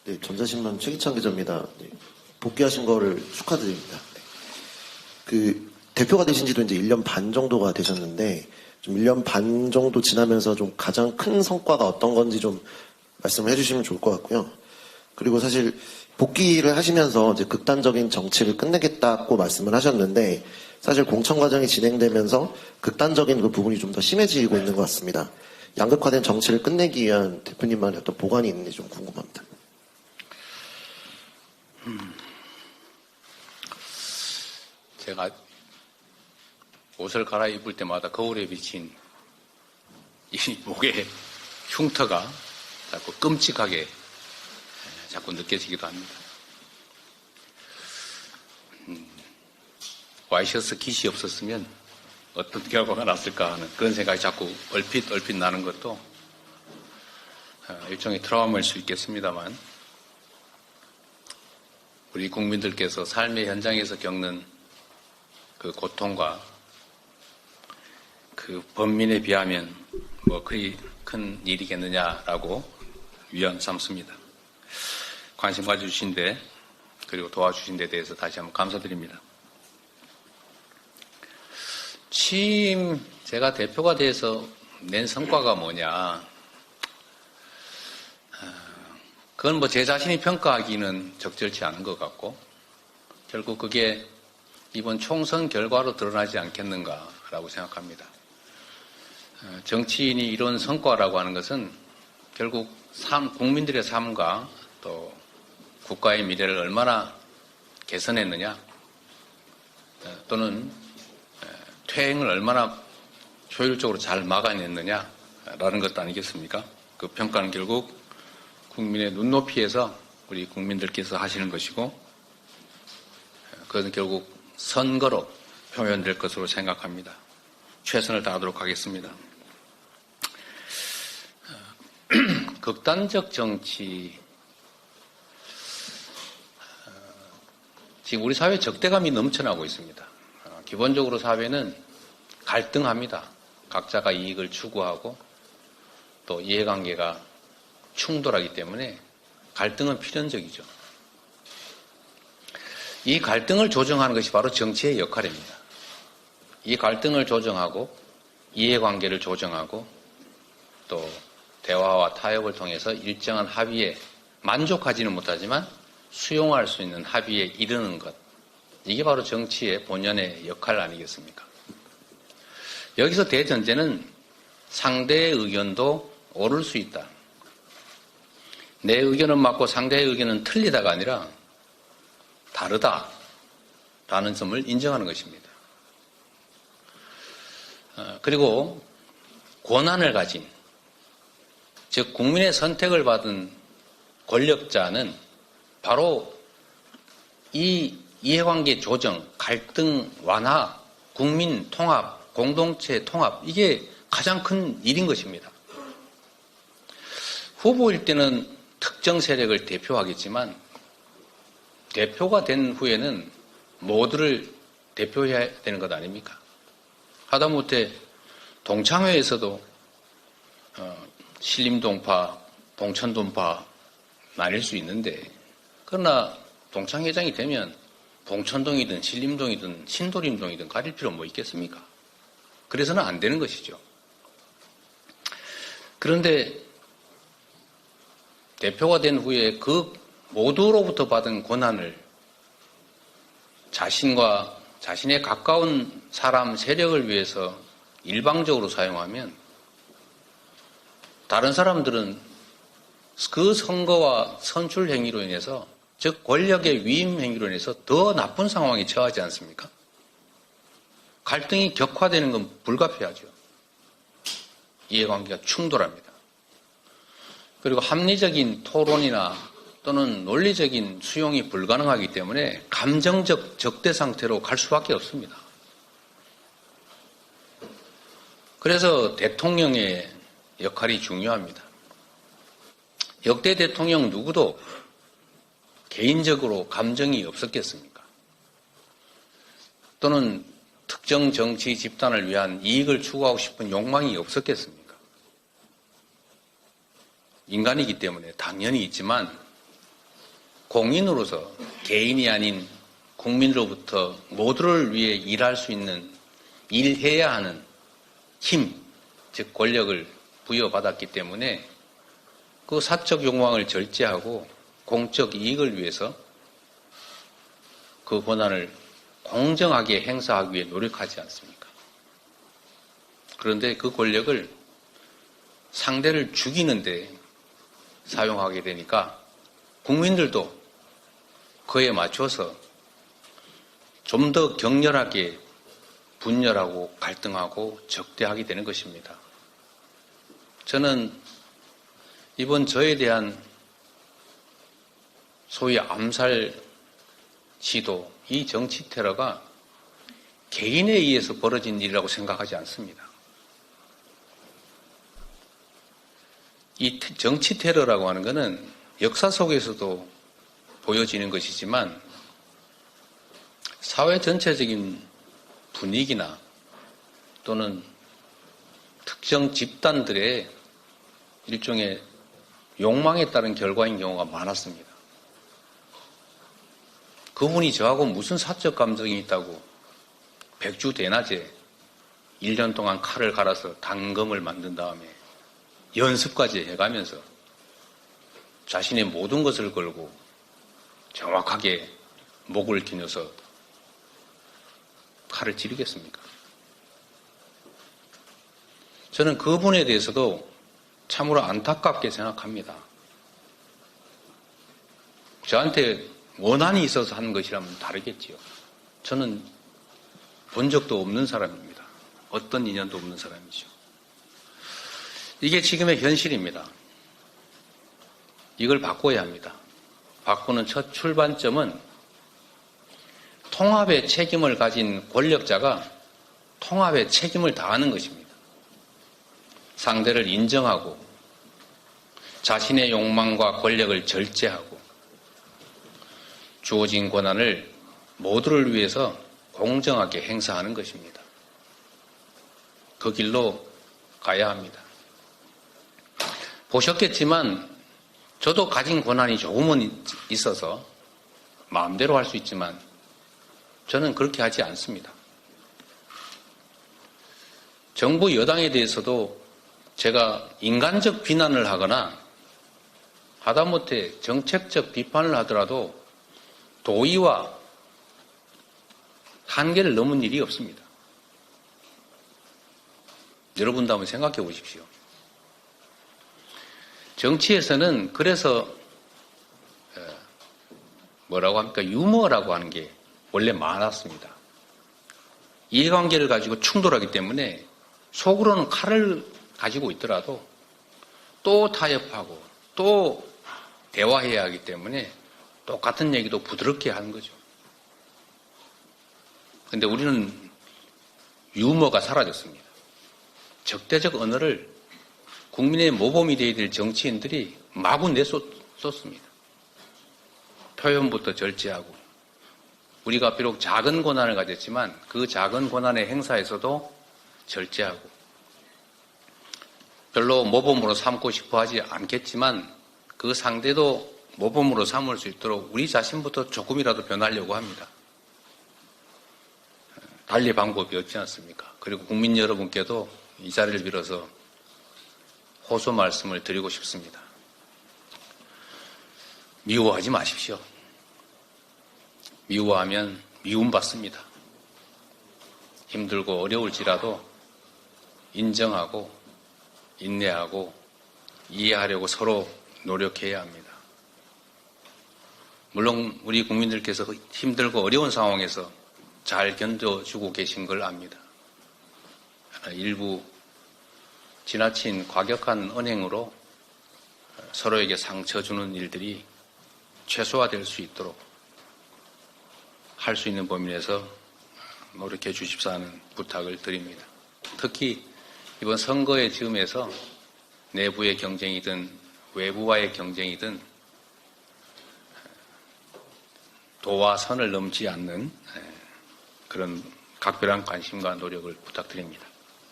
네, 전자신문 최기찬 기자입니다. 네, 복귀하신 거를 축하드립니다. 네. 대표가 되신 지도 이제 1년 반 정도가 되셨는데, 좀 1년 반 정도 지나면서 좀 가장 큰 성과가 어떤 건지 좀 말씀을 해주시면 좋을 것 같고요. 그리고 사실 복귀를 하시면서 이제 극단적인 정치를 끝내겠다고 말씀을 하셨는데, 사실 공천 과정이 진행되면서 극단적인 그 부분이 좀 더 심해지고 있는 것 같습니다. 양극화된 정치를 끝내기 위한 대표님만의 어떤 보관이 있는지 좀 궁금합니다. 제가 옷을 갈아입을 때마다 거울에 비친 이 목의 흉터가 자꾸 끔찍하게 자꾸 느껴지기도 합니다. 와이셔츠 깃이 없었으면 어떤 결과가 났을까 하는 그런 생각이 자꾸 얼핏 나는 것도 일종의 트라우마일 수 있겠습니다만, 우리 국민들께서 삶의 현장에서 겪는 그 고통과 그 번민에 비하면 뭐 그리 큰 일이겠느냐라고 위안 삼습니다. 관심 가져주신 데, 그리고 도와주신 데 대해서 다시 한번 감사드립니다. 취임, 제가 대표가 돼서 낸 성과가 뭐냐. 그건 뭐 제 자신이 평가하기는 적절치 않은 것 같고, 결국 그게 이번 총선 결과로 드러나지 않겠는가라고 생각합니다. 정치인이 이룬 성과라고 하는 것은 결국 국민들의 삶과 또 국가의 미래를 얼마나 개선했느냐, 또는 퇴행을 얼마나 효율적으로 잘 막아냈느냐라는 것도 아니겠습니까? 그 평가는 결국 국민의 눈높이에서 우리 국민들께서 하시는 것이고, 그것은 결국 선거로 표현될 것으로 생각합니다. 최선을 다하도록 하겠습니다. 극단적 정치, 지금 우리 사회에 적대감이 넘쳐나고 있습니다. 기본적으로 사회는 갈등합니다. 각자가 이익을 추구하고 또 이해관계가 충돌하기 때문에 갈등은 필연적이죠. 이 갈등을 조정하는 것이 바로 정치의 역할입니다. 이 갈등을 조정하고 이해관계를 조정하고 또 대화와 타협을 통해서 일정한 합의에 만족하지는 못하지만 수용할 수 있는 합의에 이르는 것, 이게 바로 정치의 본연의 역할 아니겠습니까? 여기서 대전제는 상대의 의견도 옳을 수 있다. 내 의견은 맞고 상대의 의견은 틀리다가 아니라 다르다라는 점을 인정하는 것입니다. 그리고 권한을 가진, 즉 국민의 선택을 받은 권력자는 바로 이 이해관계 조정, 갈등 완화, 국민 통합, 공동체 통합, 이게 가장 큰 일인 것입니다. 후보일 때는 특정 세력을 대표하겠지만 대표가 된 후에는 모두를 대표해야 되는 것 아닙니까? 하다못해 동창회에서도 신림동파, 봉천동파 나뉠 수 있는데, 그러나 동창회장이 되면 봉천동이든 신림동이든 신도림동이든 가릴 필요 뭐 있겠습니까? 그래서는 안 되는 것이죠. 그런데 대표가 된 후에 그 모두로부터 받은 권한을 자신과 자신의 가까운 사람, 세력을 위해서 일방적으로 사용하면 다른 사람들은 그 선거와 선출 행위로 인해서, 즉 권력의 위임 행위로 인해서 더 나쁜 상황에 처하지 않습니까? 갈등이 격화되는 건 불가피하죠. 이해관계가 충돌합니다. 그리고 합리적인 토론이나 또는 논리적인 수용이 불가능하기 때문에 감정적 적대 상태로 갈 수밖에 없습니다. 그래서 대통령의 역할이 중요합니다. 역대 대통령 누구도 개인적으로 감정이 없었겠습니까? 또는 특정 정치 집단을 위한 이익을 추구하고 싶은 욕망이 없었겠습니까? 인간이기 때문에 당연히 있지만 공인으로서 개인이 아닌 국민으로부터 모두를 위해 일할 수 있는 일해야 하는 힘, 즉 권력을 부여받았기 때문에 그 사적 욕망을 절제하고 공적 이익을 위해서 그 권한을 공정하게 행사하기 위해 노력하지 않습니까? 그런데 그 권력을 상대를 죽이는데 사용하게 되니까 국민들도 그에 맞춰서 좀 더 격렬하게 분열하고 갈등하고 적대하게 되는 것입니다. 저는 이번 저에 대한 소위 암살 시도, 이 정치 테러가 개인에 의해서 벌어진 일이라고 생각하지 않습니다. 이 정치 테러라고 하는 것은 역사 속에서도 보여지는 것이지만 사회 전체적인 분위기나 또는 특정 집단들의 일종의 욕망에 따른 결과인 경우가 많았습니다. 그분이 저하고 무슨 사적 감정이 있다고 백주대낮에 1년 동안 칼을 갈아서 단검을 만든 다음에 연습까지 해가면서 자신의 모든 것을 걸고 정확하게 목을 기녀서 칼을 지르겠습니까? 저는 그분에 대해서도 참으로 안타깝게 생각합니다. 저한테 원한이 있어서 하는 것이라면 다르겠지요. 저는 본 적도 없는 사람입니다. 어떤 인연도 없는 사람이죠. 이게 지금의 현실입니다. 이걸 바꿔야 합니다. 바꾸는 첫 출발점은 통합의 책임을 가진 권력자가 통합의 책임을 다하는 것입니다. 상대를 인정하고 자신의 욕망과 권력을 절제하고 주어진 권한을 모두를 위해서 공정하게 행사하는 것입니다. 그 길로 가야 합니다. 보셨겠지만 저도 가진 권한이 조금은 있어서 마음대로 할 수 있지만 저는 그렇게 하지 않습니다. 정부 여당에 대해서도 제가 인간적 비난을 하거나 하다못해 정책적 비판을 하더라도 도의와 한계를 넘은 일이 없습니다. 여러분도 한번 생각해 보십시오. 정치에서는 그래서 뭐라고 합니까? 유머라고 하는 게 원래 많았습니다. 이해관계를 가지고 충돌하기 때문에 속으로는 칼을 가지고 있더라도 또 타협하고 또 대화해야 하기 때문에 똑같은 얘기도 부드럽게 하는 거죠. 그런데 우리는 유머가 사라졌습니다. 적대적 언어를 국민의 모범이 되어야 될 정치인들이 마구 내쏟습니다. 표현부터 절제하고 우리가 비록 작은 권한을 가졌지만 그 작은 권한의 행사에서도 절제하고 별로 모범으로 삼고 싶어 하지 않겠지만 그 상대도 모범으로 삼을 수 있도록 우리 자신부터 조금이라도 변하려고 합니다. 달리 방법이 없지 않습니까? 그리고 국민 여러분께도 이 자리를 빌어서 호소 말씀을 드리고 싶습니다. 미워하지 마십시오. 미워하면 미움받습니다. 힘들고 어려울지라도 인정하고 인내하고 이해하려고 서로 노력해야 합니다. 물론 우리 국민들께서 힘들고 어려운 상황에서 잘 견뎌주고 계신 걸 압니다. 일부 지나친 과격한 언행으로 서로에게 상처 주는 일들이 최소화될 수 있도록 할 수 있는 범위 내에서 노력해 주십사 하는 부탁을 드립니다. 특히 이번 선거의 즈음에서 내부의 경쟁이든 외부와의 경쟁이든 도와 선을 넘지 않는 그런 각별한 관심과 노력을 부탁드립니다.